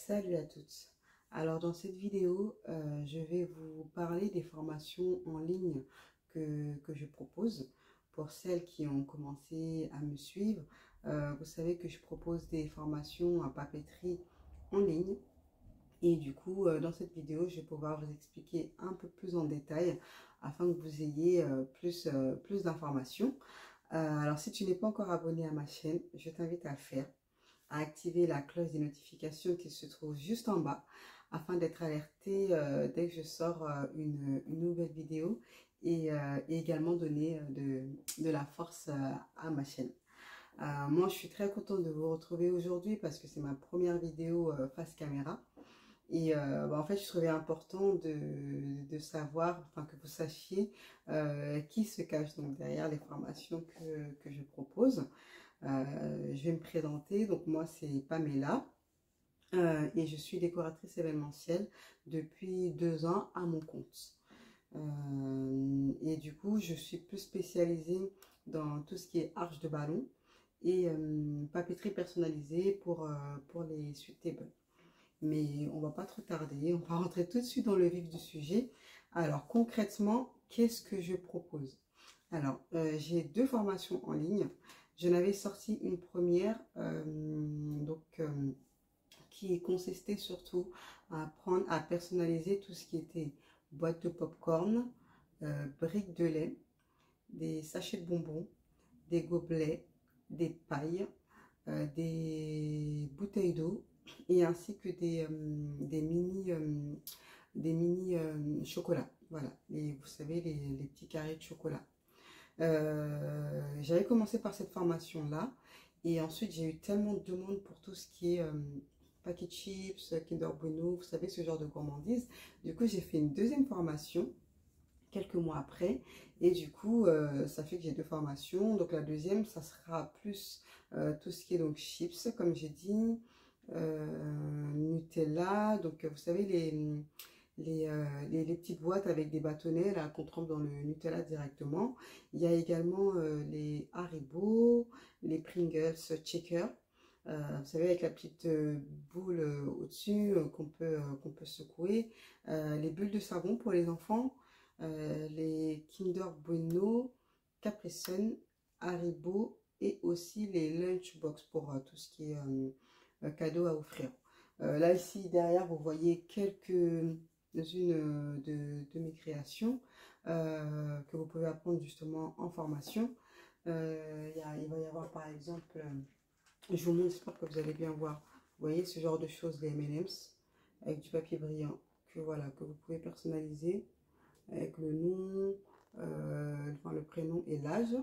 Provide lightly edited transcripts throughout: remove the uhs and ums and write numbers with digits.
Salut à toutes. Alors dans cette vidéo, je vais vous parler des formations en ligne que je propose pour celles qui ont commencé à me suivre. Vous savez que je propose des formations à papeterie en ligne et du coup dans cette vidéo, je vais pouvoir vous expliquer un peu plus en détail afin que vous ayez plus d'informations. Alors si tu n'es pas encore abonné à ma chaîne, je t'invite à le faire, à activer la cloche des notifications qui se trouve juste en bas afin d'être alerté dès que je sors une nouvelle vidéo et également donner de la force à ma chaîne. Moi, je suis très contente de vous retrouver aujourd'hui parce que c'est ma première vidéo face caméra. Et en fait, je trouvais important de savoir, enfin que vous sachiez qui se cache donc derrière les formations que je propose. Je vais me présenter, donc moi c'est Pamela et je suis décoratrice événementielle depuis 2 ans à mon compte. Et du coup je suis plus spécialisée dans tout ce qui est arche de ballon et papeterie personnalisée pour les suite tables. Mais on va pas trop tarder, on va rentrer tout de suite dans le vif du sujet. Alors concrètement, qu'est-ce que je propose? Alors, j'ai 2 formations en ligne. J'en avais sorti une première qui consistait surtout à apprendre à personnaliser tout ce qui était boîte de popcorn, briques de lait, des sachets de bonbons, des gobelets, des pailles, des bouteilles d'eau et ainsi que des mini chocolats. Voilà, et vous savez, les petits carrés de chocolat. J'avais commencé par cette formation-là et ensuite j'ai eu tellement de demandes pour tout ce qui est paquet de chips, Kinder Bueno, vous savez, ce genre de gourmandise. Du coup, j'ai fait une deuxième formation quelques mois après et du coup, ça fait que j'ai 2 formations. Donc la deuxième, ça sera plus tout ce qui est donc chips, comme j'ai dit, Nutella, donc vous savez les petites boîtes avec des bâtonnets là qu'on trempe dans le Nutella directement. Il y a également les Haribo, les Pringles Checker, vous savez avec la petite boule au-dessus qu'on peut secouer, les bulles de savon pour les enfants, les Kinder Bueno, Capri Sun, Haribo et aussi les Lunchbox pour tout ce qui est cadeau à offrir. Là ici derrière vous voyez quelques-unes de mes créations que vous pouvez apprendre justement en formation. Il va y avoir par exemple, je vous montre, j'espère que vous allez bien voir, vous voyez ce genre de choses, les M&M's avec du papier brillant que vous pouvez personnaliser avec le nom, enfin, le prénom et l'âge.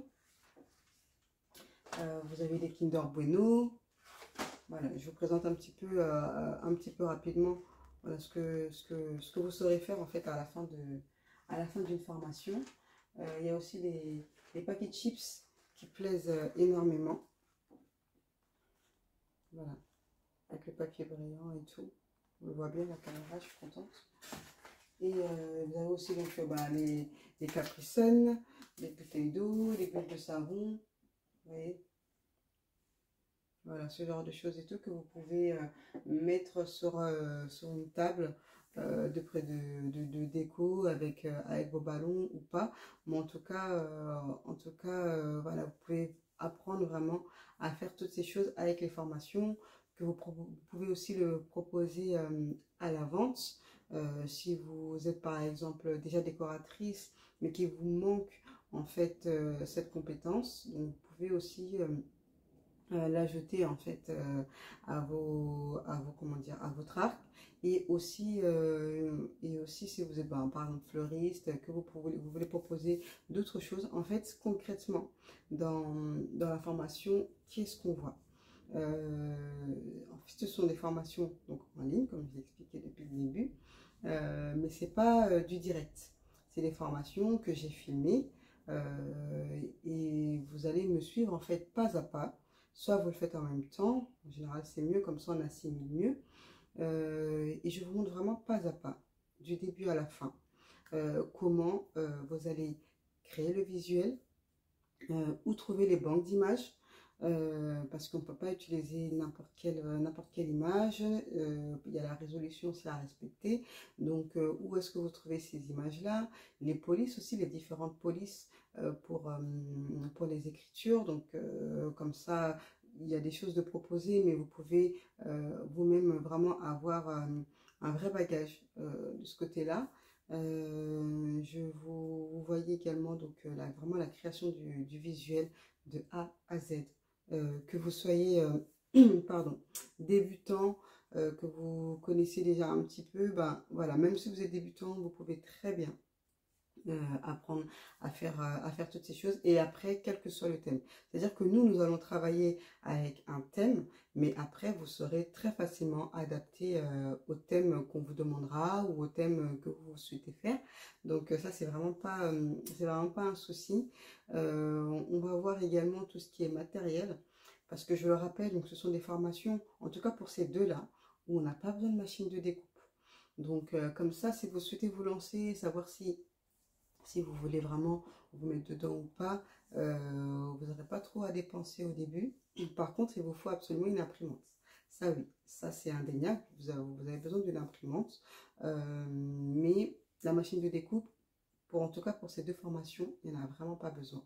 Vous avez des Kinder Bueno. Voilà, je vous présente un petit peu rapidement voilà, ce que vous saurez faire en fait à la fin d'une formation. Il y a aussi les paquets de chips qui plaisent énormément. Voilà, avec le papier brillant et tout. On le voit bien la caméra, je suis contente. Et vous avez aussi donc les Capri Sun, les bouteilles d'eau, les bulles de savon. Vous voyez, voilà, ce genre de choses et tout que vous pouvez mettre sur une table de près de déco avec vos ballons ou pas. Mais en tout cas, voilà, vous pouvez apprendre vraiment à faire toutes ces choses avec les formations que vous pouvez aussi le proposer à la vente. Si vous êtes par exemple déjà décoratrice mais qu'il vous manque en fait cette compétence, donc vous pouvez aussi l'ajouter en fait comment dire, à votre arc et aussi si vous êtes par exemple fleuriste que vous voulez proposer d'autres choses en fait concrètement dans la formation. Qu'est-ce qu'on voit? En fait, ce sont des formations donc en ligne comme je l'ai expliqué depuis le début, mais c'est pas du direct, c'est des formations que j'ai filmées et vous allez me suivre en fait pas à pas. Soit vous le faites en même temps, en général c'est mieux, comme ça on assimile mieux. Et je vous montre vraiment pas à pas, du début à la fin, comment vous allez créer le visuel, où trouver les banques d'images, parce qu'on ne peut pas utiliser n'importe quelle image. Il y a la résolution aussi à respecter. Donc, où est-ce que vous trouvez ces images-là? Les polices aussi, les différentes polices pour les écritures. Donc, comme ça, il y a des choses de proposer, mais vous pouvez vous-même vraiment avoir un vrai bagage de ce côté-là. Vous voyez également donc, vraiment la création du visuel de A à Z. Que vous soyez pardon, débutant, que vous connaissez déjà un petit peu, ben voilà, même si vous êtes débutant, vous pouvez très bien apprendre à faire toutes ces choses et après, quel que soit le thème. C'est-à-dire que nous allons travailler avec un thème, mais après, vous serez très facilement adapté au thème qu'on vous demandera ou au thème que vous souhaitez faire. Donc ça, c'est vraiment pas un souci. On va voir également tout ce qui est matériel, parce que je le rappelle, donc ce sont des formations, en tout cas pour ces deux-là, où on n'a pas besoin de machine de découpe. Donc comme ça, si vous souhaitez vous lancer, savoir si vous voulez vraiment vous mettre dedans ou pas, vous n'aurez pas trop à dépenser au début. Par contre, il vous faut absolument une imprimante. Ça oui, ça c'est indéniable, vous avez besoin d'une imprimante. Mais la machine de découpe, en tout cas pour ces deux formations, il n'y en a vraiment pas besoin.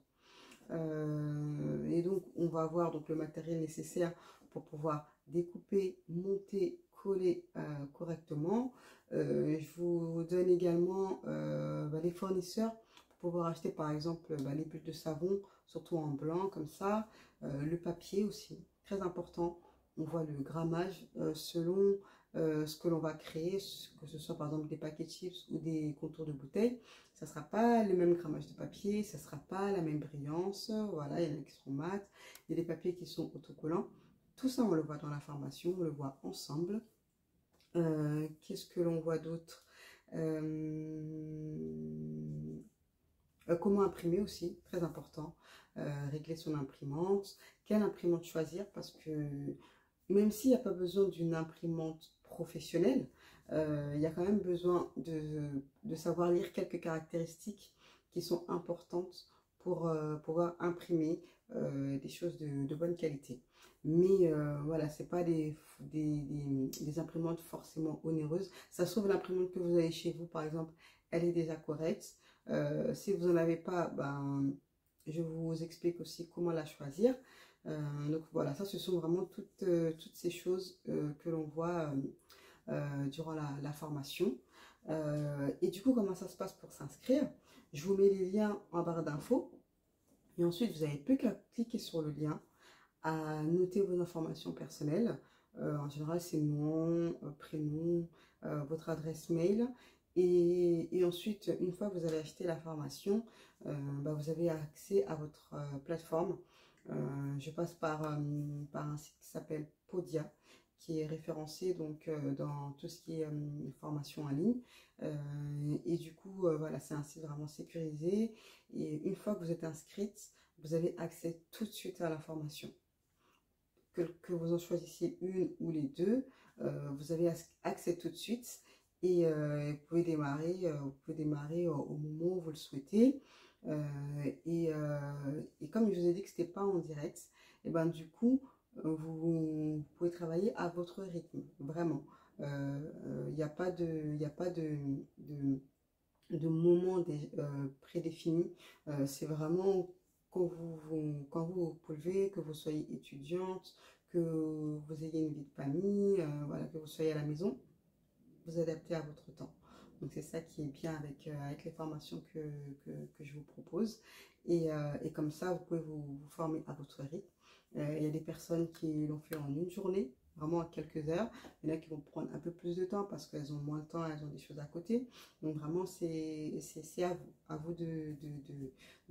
Et donc, on va avoir donc, le matériel nécessaire pour pouvoir découper, monter, coller correctement. Je vous donne également les fournisseurs pour pouvoir acheter par exemple les bulles de savon, surtout en blanc comme ça. Le papier aussi, très important. On voit le grammage selon ce que l'on va créer, que ce soit par exemple des paquets de chips ou des contours de bouteilles. Ça ne sera pas le même grammage de papier, ça ne sera pas la même brillance. Voilà, il y en a qui seront mat, il y a des papiers qui sont autocollants. Tout ça, on le voit dans la formation, on le voit ensemble. Qu'est-ce que l'on voit d'autre? Comment imprimer aussi, très important. Régler son imprimante. Quelle imprimante choisir? Parce que même s'il n'y a pas besoin d'une imprimante professionnelle, il y a quand même besoin de savoir lire quelques caractéristiques qui sont importantes pour pouvoir imprimer des choses de bonne qualité. Mais voilà, ce n'est pas des imprimantes forcément onéreuses. Ça se trouve, l'imprimante que vous avez chez vous, par exemple, elle est déjà correcte. Si vous n'en avez pas, ben, je vous explique aussi comment la choisir. Donc voilà, ça ce sont vraiment toutes ces choses que l'on voit durant la formation. Et du coup, comment ça se passe pour s'inscrire? Je vous mets les liens en barre d'infos. Et ensuite, vous n'avez plus qu'à cliquer sur le lien, à noter vos informations personnelles. En général, c'est nom, prénom, votre adresse mail. Et ensuite, une fois que vous avez acheté la formation, vous avez accès à votre plateforme. Je passe par un site qui s'appelle Podia, qui est référencé donc, dans tout ce qui est formation en ligne. Et du coup, voilà, c'est un site vraiment sécurisé. Et une fois que vous êtes inscrite, vous avez accès tout de suite à la formation. Que vous en choisissiez une ou les deux, vous avez accès tout de suite. Et vous pouvez démarrer au moment où vous le souhaitez. Et comme je vous ai dit que ce n'était pas en direct, et ben du coup, vous pouvez travailler à votre rythme, vraiment. Il n'y a pas de moment prédéfini. C'est vraiment quand vous vous levez, que vous soyez étudiante, que vous ayez une vie de famille, voilà, que vous soyez à la maison, vous adaptez à votre temps. Donc c'est ça qui est bien avec les formations que je vous propose. Et comme ça, vous pouvez vous former à votre rythme. Il y a des personnes qui l'ont fait en une journée, vraiment en quelques heures. Il y en a qui vont prendre un peu plus de temps parce qu'elles ont moins de temps, elles ont des choses à côté. Donc vraiment, c'est à vous de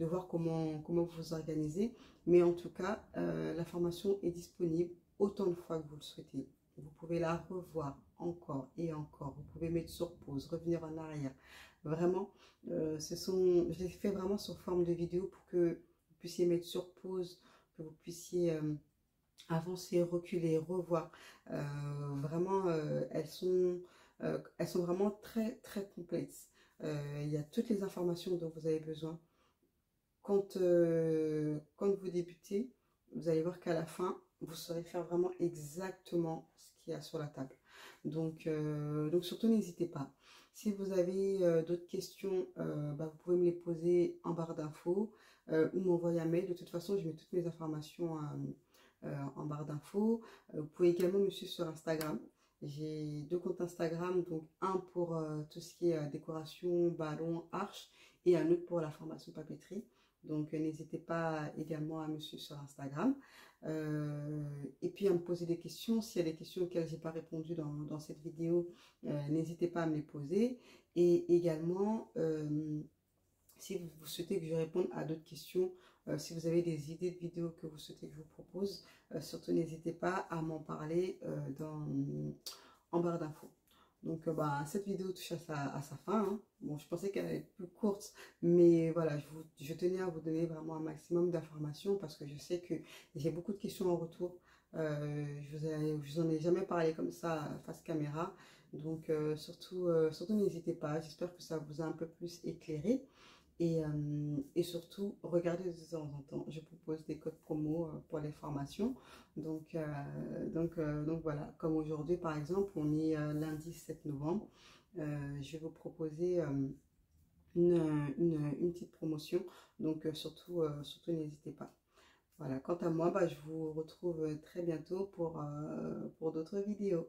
voir comment vous vous organisez. Mais en tout cas, la formation est disponible autant de fois que vous le souhaitez. Vous pouvez la revoir encore et encore. Vous pouvez mettre sur pause, revenir en arrière. Vraiment, je l'ai fait vraiment sur forme de vidéo pour que vous puissiez mettre sur pause, que vous puissiez avancer, reculer, revoir. Vraiment, elles sont vraiment très, très complètes. Il y a toutes les informations dont vous avez besoin. Quand vous débutez, vous allez voir qu'à la fin, vous saurez faire vraiment exactement ce qu'il y a sur la table. Donc surtout, n'hésitez pas. Si vous avez d'autres questions, vous pouvez me les poser en barre d'infos ou m'envoyer un mail. De toute façon, je mets toutes mes informations en barre d'infos. Vous pouvez également me suivre sur Instagram. J'ai 2 comptes Instagram, donc un pour tout ce qui est décoration, ballon, arche, et un autre pour la formation papeterie. Donc n'hésitez pas également à me suivre sur Instagram. Et puis à me poser des questions. S'il y a des questions auxquelles je n'ai pas répondu dans cette vidéo, n'hésitez pas à me les poser. Et également, si vous souhaitez que je réponde à d'autres questions, si vous avez des idées de vidéos que vous souhaitez que je vous propose, surtout n'hésitez pas à m'en parler en barre d'infos. Donc cette vidéo touche à sa fin, hein. Bon, je pensais qu'elle allait être plus courte, mais voilà, je tenais à vous donner vraiment un maximum d'informations parce que je sais que j'ai beaucoup de questions en retour. Je vous en ai jamais parlé comme ça face caméra. Donc surtout n'hésitez pas. J'espère que ça vous a un peu plus éclairé. Et surtout, regardez de temps en temps, je propose des codes promo pour les formations. Donc voilà, comme aujourd'hui par exemple, on est lundi 7 novembre, je vais vous proposer une petite promotion. Donc surtout n'hésitez pas. Voilà, quant à moi, je vous retrouve très bientôt pour d'autres vidéos.